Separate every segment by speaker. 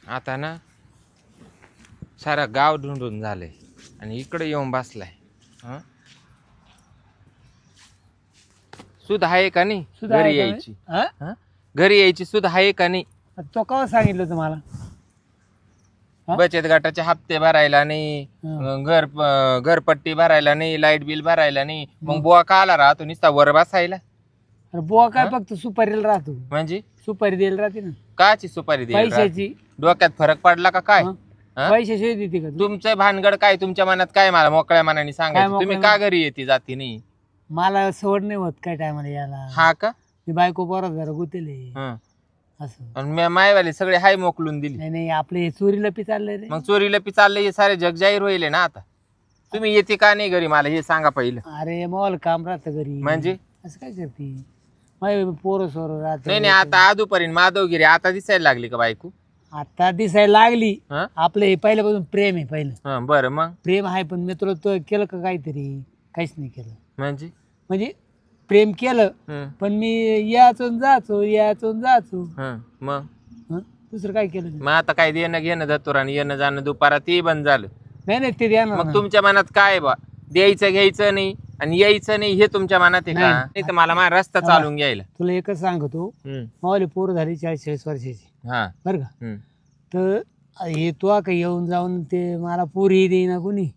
Speaker 1: आता ना सारा गाव ढुंढून झालंय आणि इकडे येऊन बसलाय. हं? सुध आहे का नाही घरी यायची? हं? घरी यायची सुध आहे का नाही?
Speaker 2: तो केव्हा सांगितलं तुम्हाला?
Speaker 1: बचत गटाचे हप्ते भरायला नाही, घरपट्टी भरायला नाही, लाईट बिल भरायला नाही, मग बुवा का आला राहतो नुसता वर बसायला?
Speaker 2: अरे बुवा काय फक्त सुपारीला राहतो.
Speaker 1: म्हणजे
Speaker 2: सुपारी द्यायला राहते ना.
Speaker 1: काची सुपारी द्यायला राहते?
Speaker 2: पैशाची.
Speaker 1: डोक्यात फरक पडला का काय?
Speaker 2: पैशाची देते का?
Speaker 1: तुमचं भानगड काय? तुमच्या मनात काय? मला मोकळ्या मनाने सांगायचं.
Speaker 2: मोकळ्या
Speaker 1: तुम्ही का घरी येते जाती नाही?
Speaker 2: मला सवड नाही होत काय टायमाला यायला.
Speaker 1: हा का?
Speaker 2: मी बायको पोरात जरा गुतेले असं.
Speaker 1: आणि मायवाले सगळे हाय मोकलून दिली.
Speaker 2: नाही नाही आपले चोरीला पी चाललंय रे.
Speaker 1: मग चोरीला पी चाललंय हे सारे जग जाहीर होईल ना आता. तुम्ही येते का नाही घरी मला हे सांगा पहिलं.
Speaker 2: अरे मॉल काम राहतं घरी.
Speaker 1: म्हणजे
Speaker 2: असं काय करते? माझे पोरं सोर राहत.
Speaker 1: नाही आता आदूपर्यंत माधवगिरी आता दिसायला लागली का बायको?
Speaker 2: आता दिसायला लागली. आपलं हे पहिल्यापासून प्रेम आहे पहिलं.
Speaker 1: बरं मग
Speaker 2: प्रेम आहे पण मी तुला तो केलं का काहीतरी? काहीच नाही केलं.
Speaker 1: म्हणजे
Speaker 2: प्रेम केलं पण मी याचो जाचो
Speaker 1: मग
Speaker 2: दुसरं काय केलं?
Speaker 1: मग आता काय देणं घेणं धतुर आणि येणं जाणं दुपारा ते बंद झालं.
Speaker 2: नाही ते द्या ना.
Speaker 1: मग तुमच्या मनात काय बा? द्यायचं घ्यायचं नाही आणि यायचं नाही हे तुमच्या मनात आहे का? नाही तर मला माझा रस्ता चालून घ्यायला.
Speaker 2: तुला एकच सांगतो, मावली पोरं झाली 40-40 वर्षाची. बरं का? तर हे तो का येऊन जाऊन ते मला पोरी देईना कोणी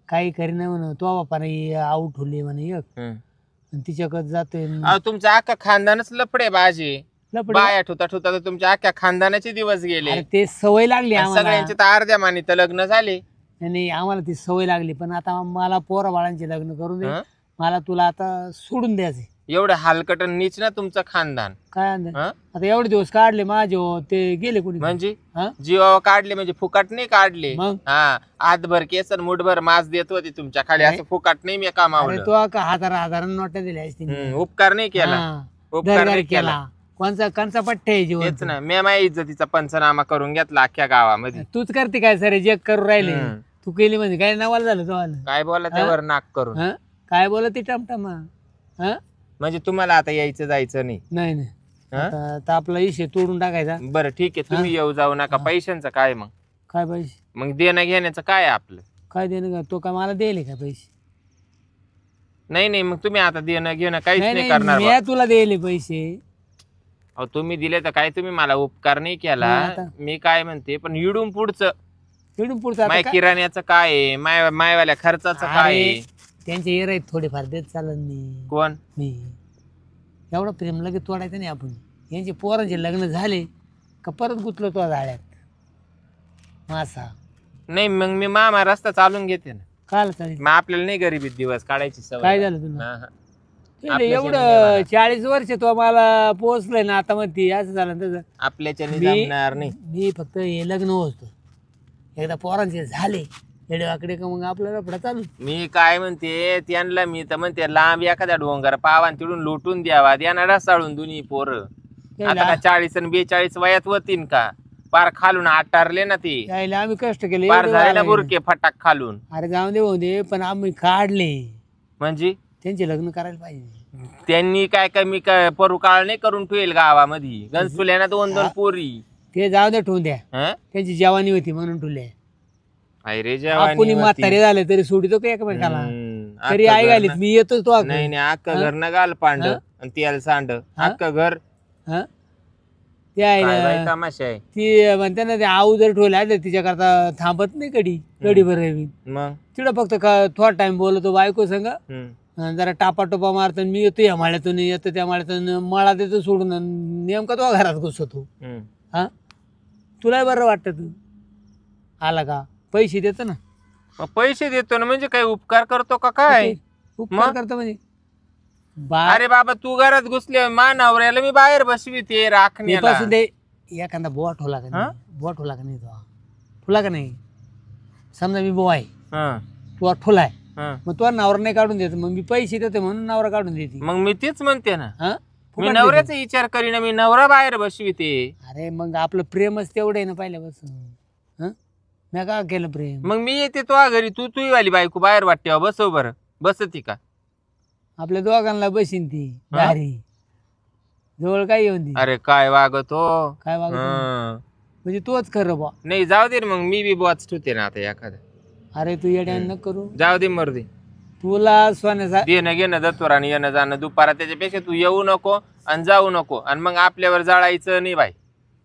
Speaker 2: काही करीना म्हण. तो बापाने आऊट होली म्हणे एक आणि तिच्याकडे जातोय.
Speaker 1: तुमचं अख्खा खानदानच लफडे बाजी बाया ठुता ठुता तर तुमच्या अख्ख्या खानदानाचे दिवस गेले.
Speaker 2: ते सवय लागली
Speaker 1: सगळ्यांचे तर अर्ध्या मानित लग्न झाले.
Speaker 2: नाही आम्हाला ती सवय लागली पण आता मला पोरा बाळांचे लग्न करून दे. मला तुला आता सोडून द्यायचे.
Speaker 1: एवढं हलकटन नीच ना तुमचं खानदान.
Speaker 2: काय आता एवढे दिवस काढले माझे ते गेले कोणी?
Speaker 1: म्हणजे जीवावर काढले म्हणजे फुकट नाही काढले. आतभर केसन मुठभर मास देत होते तुमच्या खाली. असं फुकट नाही मी कामावलं.
Speaker 2: तो का हजार नोटा दिल्या असतील.
Speaker 1: उपकार नाही केला. उपकार नाही केला.
Speaker 2: कोणचा पट्टे आहे जीवन?
Speaker 1: तेच ना. मी माझ्या इज्जतीचा पंचनामा करून घेतला अख्ख्या गावामध्ये.
Speaker 2: तूच करते काय सर? जग करून राहिले तू केली म्हणजे काय नावाला झालं तुम्हाला?
Speaker 1: काय बोला त्यावर नाक करून
Speaker 2: काय बोलत ती टमटमा?
Speaker 1: म्हणजे तुम्हाला आता यायचं जायचं नाही?
Speaker 2: नाही आता आपला विषय तोडून टाकायचा.
Speaker 1: बरं ठीक आहे तुम्ही येऊ जाऊ नका. पैशांचं काय मग?
Speaker 2: काय पैसे?
Speaker 1: मग देणं घेण्याचं काय आपलं?
Speaker 2: काय देणं का? तो काय मला द्यायले का पैसे?
Speaker 1: नाही मग तुम्ही आता देणं घेणं काहीच नाही करणार?
Speaker 2: मी तुला द्यायले पैसे.
Speaker 1: अहो तुम्ही दिले तर काय तुम्ही मला उपकार नाही केला. मी काय म्हणते पण इडून पुढचं माय किराण्याचं काय आहे? मायवाल्या खर्चाचं काय आहे?
Speaker 2: त्यांचे येर आहेत थोडेफार देत चालत नाही.
Speaker 1: कोण?
Speaker 2: मी एवढं प्रेम लगेच तोडायचं नाही आपण. यांचे पोरांचे लग्न झाले का परत गुतलो तो जाळ्यात मासा.
Speaker 1: नाही मग मी मामा रस्ता चालून घेते ना.
Speaker 2: काल चालेल
Speaker 1: मग आपल्याला नाही गरीबीत दिवस काढायची सवय.
Speaker 2: काय झालं तुला? एवढं 40 वर्ष तो मला पोहोचलंय ना आता मग ती असं झालं तसं
Speaker 1: आपल्याच्याने जमणार नाही.
Speaker 2: मी फक्त हे लग्न होतो एकदा पोरांचे झाले येडेवाकडे का मग आपल्याला पुढे चालू.
Speaker 1: मी काय म्हणते त्यांना मी तर म्हणते लांब एखाद्या डोंगर पावा तिकडून लुटून द्यावा. त्यांना रसाळून दोन्ही पोरं. आता का 40 आणि 42 वयात होतीन का? पार खालून आटारले ना ते.
Speaker 2: आम्ही कष्ट केले
Speaker 1: पार झाले ना बुरके फटाक खालून.
Speaker 2: अरे जाऊन दे होऊ दे पण आम्ही काढले.
Speaker 1: म्हणजे
Speaker 2: त्यांचे लग्न करायला पाहिजे.
Speaker 1: त्यांनी काय कमी परू काळ नाही करून ठेवेल गावामध्ये. गणसुल्या ना 2-2 पोरी.
Speaker 2: ते जाऊ दे ठेवून द्या. त्यांची जवानी होती म्हणून ठेवले.
Speaker 1: अरे
Speaker 2: आपण म्हातारे झाले तरी सोडितो का एकमेकाला? तरी आई घालीत मी येतो तो.
Speaker 1: नाही अख्खं घर न घाल पांड आणि तेल सांड अख्खं घर.
Speaker 2: ते आहे
Speaker 1: तमाशा आहे.
Speaker 2: ती म्हणते ना ते आऊ जर ठेवला तिच्या करता थांबत नाही कडी भर.
Speaker 1: मग
Speaker 2: तिकडं फक्त थोडा टाइम बोलतो बायको संग जरा टापा टोपा मारतो. मी येतो या माळ्यातून येतो त्या माळ्यातून मळा देतो सोडून नेमका तो घरात घुसतो. तुला बरं वाटत? तू आला का पैसे देतो ना?
Speaker 1: पैसे देतो ना म्हणजे काय उपकार करतो का काय?
Speaker 2: उपकार करतो म्हणजे
Speaker 1: अरे बाबा तू घरात घुसले मानावऱ्याला मी बाहेर बसवी ते राखण्याला.
Speaker 2: एखादा बोवा ठोला का नाही? बोवा ठोला का नाही? तो ठोला का नाही? समजा मी बोवा आहे तू ठोलाय मग तो नवरा नाही काढून देतो मग मी पैसे देतो म्हणून नवरा काढून देते.
Speaker 1: मग मी तेच म्हणते ना मी नवऱ्याचा विचार करीन. मी नवरा बाहेर बसवी ते.
Speaker 2: अरे मग आपलं प्रेमच तेवढं आहे ना पहिल्यापासून. मी का केलं प्रेम?
Speaker 1: मग मी येते तो घरी तू वाली बायको बाहेर वाटते बसव बरं. बसती का?
Speaker 2: आपल्या दोघांना बसीन ती दारी जवळ काय येऊन ती.
Speaker 1: अरे काय वागतो
Speaker 2: काय वागत म्हणजे तोच खरं बा.
Speaker 1: नाही जाऊ दे ना मग मी बी बॉच ठेवते ना आता एखादा.
Speaker 2: अरे तू येड्यान न करू,
Speaker 1: जाऊ दे मर्दी.
Speaker 2: तुला सोन्याचा
Speaker 1: देणं घेणं दत्तोर आणि येणं जाणं दुपारा, त्याच्यापेक्षा तू येऊ नको आणि जाऊ नको आणि मग आपल्यावर जाळायचं नाही बाई.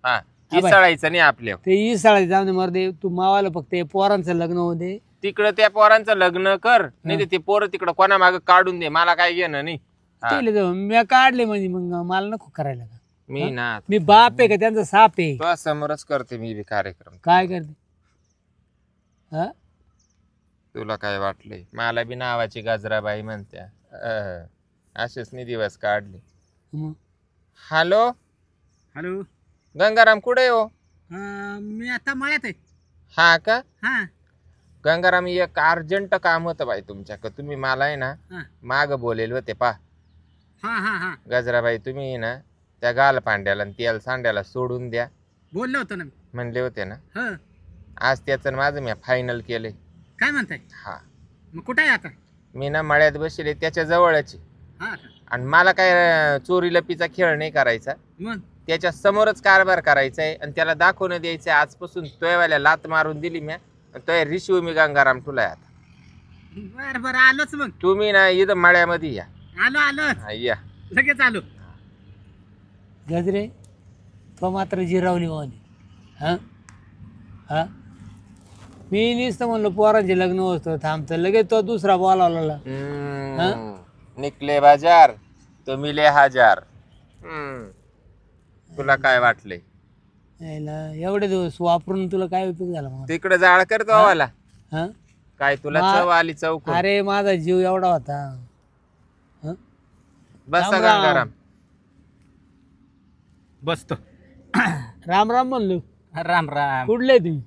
Speaker 1: हा इसळायचं नाही आपल्यावर.
Speaker 2: ते इसळायचं जाऊ दे मर्दे. तू मावाला फक्त हे पोरांचं लग्न होऊ दे.
Speaker 1: तिकडं त्या पोरांचं लग्न कर, नाही ते पोरं तिकडं कोणा माग काढून दे, मला काय घेणं नाही.
Speaker 2: मी काढले म्हणजे मग मला नको करायला का.
Speaker 1: मी ना
Speaker 2: मी बाप आहे का त्यांचा साप आहे.
Speaker 1: तो समोरच करते मी बी कार्यक्रम.
Speaker 2: काय करते हा?
Speaker 1: तुला काय वाटलंय? मला बी नावाची गजराबाई म्हणत्या. असेच नाही दिवस काढले.
Speaker 2: मग
Speaker 1: हॅलो
Speaker 3: हॅलो,
Speaker 1: गंगाराम कुठे हो?
Speaker 3: मी आता मळ्यात आहे.
Speaker 1: हा का?
Speaker 3: हा
Speaker 1: गंगाराम एक अर्जंट काम होतं बाई तुमच्याकडं. तुम्ही मला आहे ना
Speaker 3: हा
Speaker 1: माग बोलेल होते पा.
Speaker 3: हा हा हा
Speaker 1: गजराबाई तुम्ही ना त्या गाल पांड्याला आणि तेल सांड्याला सोडून द्या
Speaker 3: बोललो होतो ना मी.
Speaker 1: म्हणले होते ना.
Speaker 3: ह
Speaker 1: आज त्याचं माझं मी फायनल केलंय.
Speaker 3: काय म्हणताय?
Speaker 1: हा
Speaker 3: मग कुठे आहे आता?
Speaker 1: मी ना मळ्यात बसले त्याच्या जवळच आहे.
Speaker 3: हा का?
Speaker 1: आणि मला काय चोरी लपीचा खेळ नाही करायचा,
Speaker 3: मग
Speaker 1: त्याच्या समोरच कारभार करायचा आहे आणि त्याला दाखवून द्यायचं. आजपासून तोयवाल्या लात मारून दिली मी, तोय रिशिव मी गंगाराम तुला आता.
Speaker 3: बर बर आलोच मग.
Speaker 1: तुम्ही ना इथं मळ्यामध्ये या.
Speaker 3: आलो आलो
Speaker 1: हा, या
Speaker 3: लगेच आलो.
Speaker 2: गजरे तो मात्र जिरावली वाली. हा हा मी नुसतं म्हणलं पोरांचे लग्न होतं थांबतं, लगेच तो दुसरा बोलावला.
Speaker 1: निकले बाजार तो मिले हजार. तुला काय वाटलंय?
Speaker 2: एवढे दिवस वापरून तुला काय उपयोग झाला मग?
Speaker 1: तिकडे जाळ करतो आवाला.
Speaker 2: हा
Speaker 1: काय तुला चव आली चौक?
Speaker 2: अरे माझा जीव एवढा होता. हं?
Speaker 1: बस
Speaker 2: राम राम.
Speaker 1: गंगाराम
Speaker 3: बसतो.
Speaker 2: राम राम म्हणलो.
Speaker 3: राम राम.
Speaker 2: कुठले तुम्ही?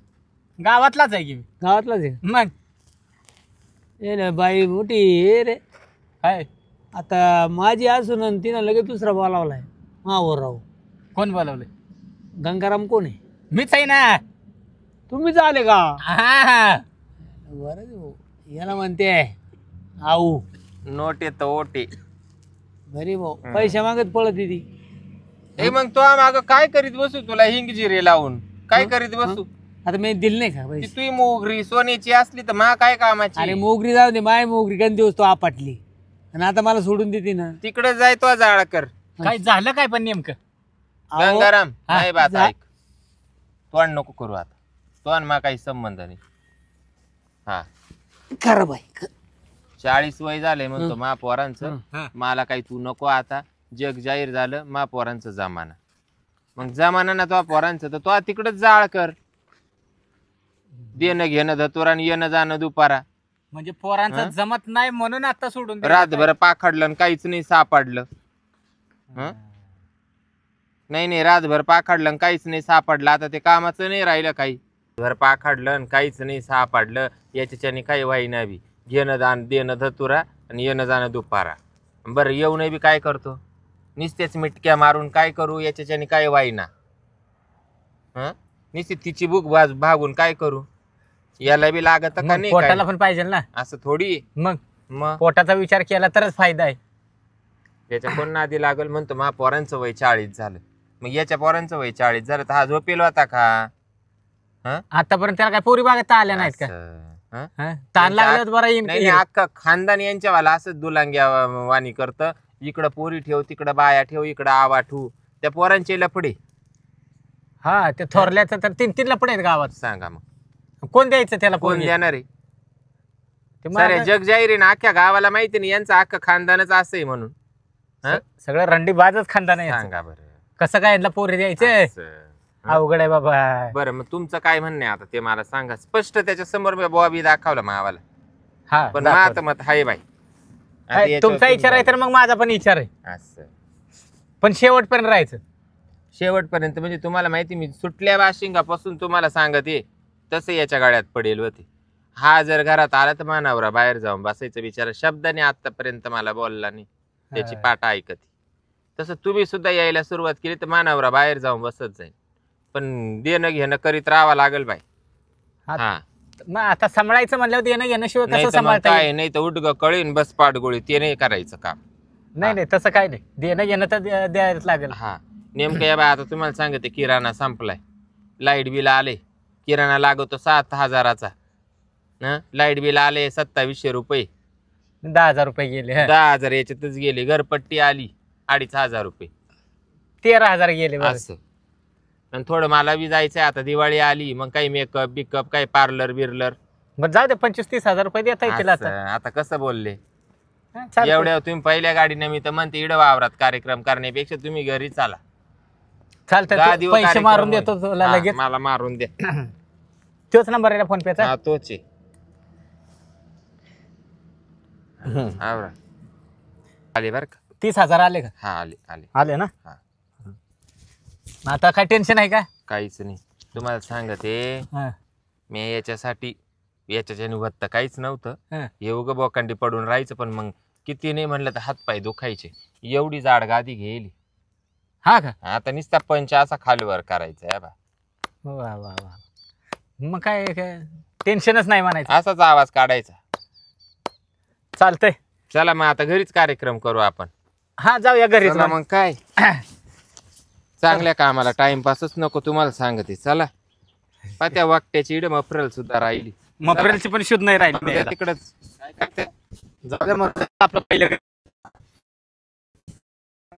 Speaker 3: गावातलाच आहे की मी.
Speaker 2: गावातलाच आहे.
Speaker 3: मग
Speaker 2: ए ना बाई मोठी हे रे.
Speaker 3: काय
Speaker 2: आता माझी असून आणि तिनं लगेच दुसरा बोलावलाय मावर राहू.
Speaker 3: कोण बोलवले?
Speaker 2: गंगाराम कोण आहे?
Speaker 3: मीच आहे ना.
Speaker 2: तुम्हीच आले का?
Speaker 3: हा
Speaker 2: बरं आहे भाऊ. याला म्हणते आऊ
Speaker 1: नोटे तर ओटे.
Speaker 2: बरी भाऊ पैसे मागत पळत ती.
Speaker 1: ए मग तो माग काय करीत बसू? तुला हिंग जिरे लावून काय करीत बसू?
Speaker 2: आता मी दिल नाही का
Speaker 1: ती
Speaker 2: पैसे?
Speaker 1: तुही मोगरी सोन्याची असली तर मा काय कामाची?
Speaker 2: अरे मोगरी जाऊ दे. माय मोगरी गण दिवस तो आपटली आणि आता मला सोडून देते ना.
Speaker 1: तिकडे जाय तो जाळ कर.
Speaker 3: काय झालं काय पण नेमकं?
Speaker 2: अहो,
Speaker 1: गंगाराम
Speaker 3: हा,
Speaker 1: नाही बात
Speaker 2: जा.
Speaker 1: ऐक. तोंड नको करू आता. तोंड मा काही संबंध नाही. हा
Speaker 2: खरं बाई
Speaker 1: 40 वय झाले म्हणतो मा पोरांचं.
Speaker 3: हा.
Speaker 1: मला काही तू नको आता. जग जाहीर झालं मा पोरांचं जमाना. मग जमाना ना तो पोरांचं तर तो तिकडच जाळ कर. देणं घेणं धतोर आणि येणं जाणं दुपारा.
Speaker 3: म्हणजे पोरांचं जमत नाही म्हणून आता सोडून दिलं.
Speaker 1: रातभर पाखडलं आणि काहीच नाही सापडलं. हं? नाही नाही रातभर पाखडलं आणि काहीच नाही सापडलं. आता ते कामाचं नाही राहिलं काही. भर पाखडलं आणि काहीच नाही सापडलं. याच्याने काही व्हायना बी. घेणं जाणं देणं धतुरा आणि येणं जाणं दुपारा. बरं येऊन बी काय करतो? निस्तेच मिटक्या मारून काय करू? याच्याने काय व्हायना. हं निश्चित तिची बुक भागून काय करू? याला बी लागत का
Speaker 3: मग
Speaker 1: नाही?
Speaker 3: पोटाला
Speaker 1: काय?
Speaker 3: पण पाहिजे ना.
Speaker 1: असं थोडी.
Speaker 3: मग पोटाचा विचार केला तरच फायदा आहे.
Speaker 1: याच्या कोण नादी लागल म्हणतो मा पोरांचं वय 40 झालं. मग याच्या पोरांचं वय 40 झालं तर हा झोपेल होता का?
Speaker 3: आतापर्यंत त्याला काय पोरी बागत आल्या नाहीत का?
Speaker 1: हं?
Speaker 3: हा? ताण लागल्यावर बरं येईन.
Speaker 1: नाही नाही, अख्खा खानदान यांच्यावाला असंच दुलांग्या वाणी करतं. इकडं पोरी ठेव, तिकडं बाया ठेव, इकडं आवा ठेवू. त्या पोरांचे लफडे.
Speaker 3: हा ते थोरल्याचं तर 3-3 लपडे आहेत गावात.
Speaker 1: सांगा मग
Speaker 3: कोण द्यायचं त्याला?
Speaker 1: कोण देणार आहे?
Speaker 3: ते
Speaker 1: सारे
Speaker 3: मला-
Speaker 1: जग जाहीर आहे ना. अख्ख्या गावाला माहिती नाही यांचं अख्खं खानदानच असं आहे म्हणून. हं?
Speaker 3: सगळं रंडी बाजच खानदान आहे याचं.
Speaker 1: सांगा बरं.
Speaker 3: कसं काय यांना पोरी द्यायचे?
Speaker 1: असं.
Speaker 3: अवघड आहे बाबा.
Speaker 1: बरं मग तुमचं काय म्हणणं आहे आता ते मला सांगा स्पष्ट. त्याच्या समोर मी बॉबी दाखवला मावाला.
Speaker 3: हा
Speaker 1: पण
Speaker 3: दाखव.
Speaker 1: माझं मत हाय बाई. आता
Speaker 3: आहे,
Speaker 1: याच्यावर
Speaker 3: तुमचा विचार आहे तर मग माझा पण विचार आहे.
Speaker 1: असं
Speaker 3: पण शेवटपर्यंत राहायचं.
Speaker 1: शेवटपर्यंत म्हणजे तुम्हाला माहिती मी सुटल्या बाशिंगापासून तुम्हाला सांगत ये तसं याच्या गाड्यात पडेल होते. हा जर घरात आला तर मानावरा बाहेर जाऊन बसायचं. बिचारा शब्दाने आतापर्यंत मला बोलला नाही. त्याची पाठ ऐकते. तसं तुम्ही सुद्धा यायला सुरुवात केली तर मानावरा बाहेर जाऊन बसत जाईल. पण देणं घेणं करीत राहावं लागेल बाई. हा
Speaker 3: मग आता सांभाळायचं म्हणल्यावर देणं घेणं शिवाय
Speaker 1: नाही
Speaker 3: कसं
Speaker 1: तर मग
Speaker 3: सांभाळता
Speaker 1: काय
Speaker 3: येईल?
Speaker 1: नाही तर उडग कळीन बस पाठगोळी ते नाही करायचं काम.
Speaker 3: नाही नाही तसं काय नाही. देणं घेणं तर द्यायलाच लागेल.
Speaker 1: हा नेमकं या बाय आता तुम्हाला सांगते किराणा संपलाय. लाईट बिल आले, किराणा लागतो 7,000चा, लाईट बिल आले 2700 रुपये,
Speaker 3: 10,000 रुपये गेले.
Speaker 1: 10,000 याच्यातच गेले. घरपट्टी आली 2,500 रुपये
Speaker 3: 13,000 गेले बरं.
Speaker 1: असं. आणि थोडं मला बी जायचंय आता, दिवाळी आली, मग काही मेकअप बिकअप, काही पार्लर बिर्लर.
Speaker 3: बरं जाऊ दे, 25-30,000 रुपये देता येतील आता.
Speaker 1: आता कसं बोलले
Speaker 3: हा, चालतंय.
Speaker 1: एवढ्या तुम्ही पहिल्या गाडीने मी तर म्हणते इड वावरात कार्यक्रम करण्यापेक्षा तुम्ही घरी चाला.
Speaker 3: चालतंय,
Speaker 1: गादीवर
Speaker 3: पैसे
Speaker 1: कार्यक्रम
Speaker 3: मारून
Speaker 1: होईल.
Speaker 3: देतो तुला
Speaker 1: हा,
Speaker 3: लगेच.
Speaker 1: मला मारून द्या.
Speaker 3: तोच नंबर आहे फोन पेचा.
Speaker 1: हा तोच आहे. आवरा. आले बर का?
Speaker 3: 30,000 आले का?
Speaker 1: हा आले आले.
Speaker 3: आले ना.
Speaker 1: हा.
Speaker 3: आता काय टेन्शन आहे का?
Speaker 1: काहीच नाही. तुम्हाला सांगते
Speaker 3: हा,
Speaker 1: मी याच्याच्याने होत काहीच नव्हतं.
Speaker 3: हा.
Speaker 1: हे उगं बोकांडी पडून राहायचं, पण मग किती नाही म्हणलं तर हातपाय दुखायचे. एवढी जाड गादी घेईल.
Speaker 3: हा का?
Speaker 1: आता नुसता पंच असा खालीवर करायचा आहे बा.
Speaker 3: वा वा वा. मग काय काय टेन्शनच नाही म्हणायचं.
Speaker 1: असाच आवाज काढायचा.
Speaker 3: चालतंय.
Speaker 1: चला मग आता घरीच कार्यक्रम करू आपण.
Speaker 3: हा जाऊया घरी.
Speaker 1: चला मग काय चांगल्या कामाला टाइमपासच नको तुम्हाला सांगते. चला त्या वाकट्याची इड मफरल सुद्धा राहिली.
Speaker 3: मटेरियलची पण शुद्ध नाही राहिली.
Speaker 1: तिकडच काय करते.
Speaker 3: जाऊ दे मग आपलं पहिलं